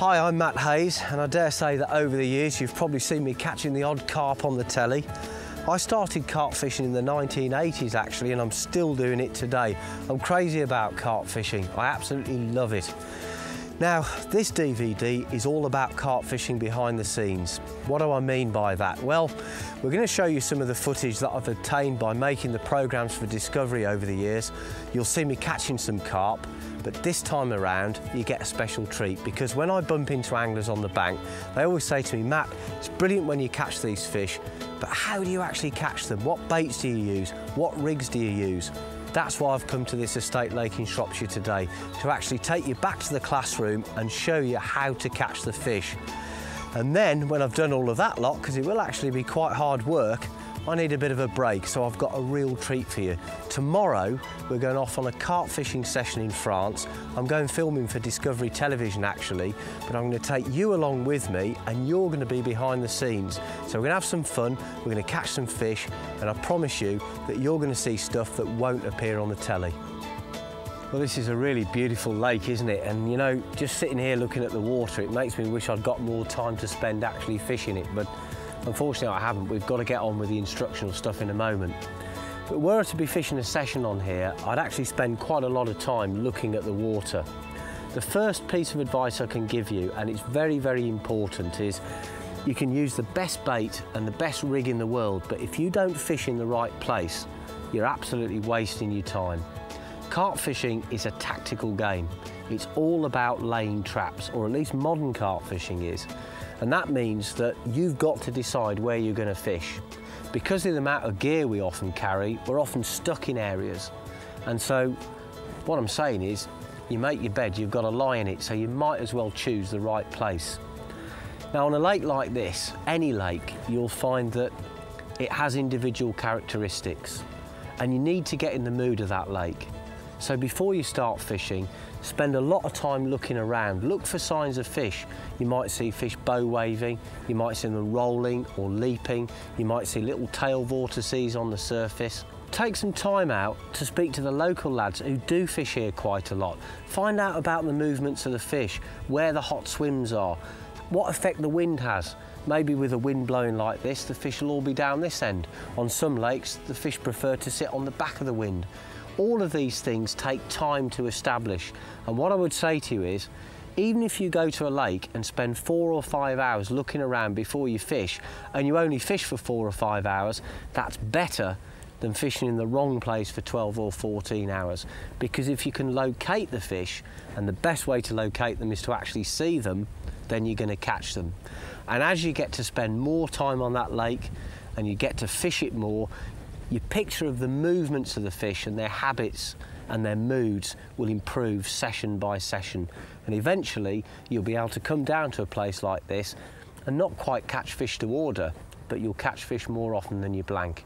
Hi, I'm Matt Hayes, and I dare say that over the years you've probably seen me catching the odd carp on the telly. I started carp fishing in the 1980s actually, and I'm still doing it today. I'm crazy about carp fishing. I absolutely love it. Now, this DVD is all about carp fishing behind the scenes. What do I mean by that? Well, we're going to show you some of the footage that I've obtained by making the programmes for Discovery over the years. You'll see me catching some carp, but this time around you get a special treat, because when I bump into anglers on the bank, they always say to me, Matt, it's brilliant when you catch these fish, but how do you actually catch them? What baits do you use? What rigs do you use? That's why I've come to this estate lake in Shropshire today, to actually take you back to the classroom and show you how to catch the fish. And then when I've done all of that lot, because it will actually be quite hard work, I need a bit of a break, so I've got a real treat for you. Tomorrow, we're going off on a carp fishing session in France. I'm going filming for Discovery Television actually, but I'm going to take you along with me and you're going to be behind the scenes. So we're going to have some fun, we're going to catch some fish, and I promise you that you're going to see stuff that won't appear on the telly. Well, this is a really beautiful lake, isn't it? And you know, just sitting here looking at the water, it makes me wish I'd got more time to spend actually fishing it, but unfortunately I haven't. We've got to get on with the instructional stuff in a moment. But were I to be fishing a session on here, I'd actually spend quite a lot of time looking at the water. The first piece of advice I can give you, and it's very, very important, is you can use the best bait and the best rig in the world, but if you don't fish in the right place, you're absolutely wasting your time. Carp fishing is a tactical game. It's all about laying traps, or at least modern carp fishing is. And that means that you've got to decide where you're going to fish. Because of the amount of gear we often carry, we're often stuck in areas. And so what I'm saying is, you make your bed, you've got to lie in it, so you might as well choose the right place. Now on a lake like this, any lake, you'll find that it has individual characteristics, and you need to get in the mood of that lake. So before you start fishing, spend a lot of time looking around. Look for signs of fish. You might see fish bow waving, you might see them rolling or leaping, you might see little tail vortices on the surface. Take some time out to speak to the local lads who do fish here quite a lot. Find out about the movements of the fish, where the hot swims are, what effect the wind has. Maybe with a wind blowing like this, the fish will all be down this end. On some lakes, the fish prefer to sit on the back of the wind. All of these things take time to establish, and what I would say to you is, even if you go to a lake and spend 4 or 5 hours looking around before you fish, and you only fish for 4 or 5 hours, that's better than fishing in the wrong place for 12 or 14 hours. Because if you can locate the fish, and the best way to locate them is to actually see them, then you're going to catch them. And as you get to spend more time on that lake, and you get to fish it more, your picture of the movements of the fish and their habits and their moods will improve session by session. And eventually you'll be able to come down to a place like this and not quite catch fish to order, but you'll catch fish more often than you blank.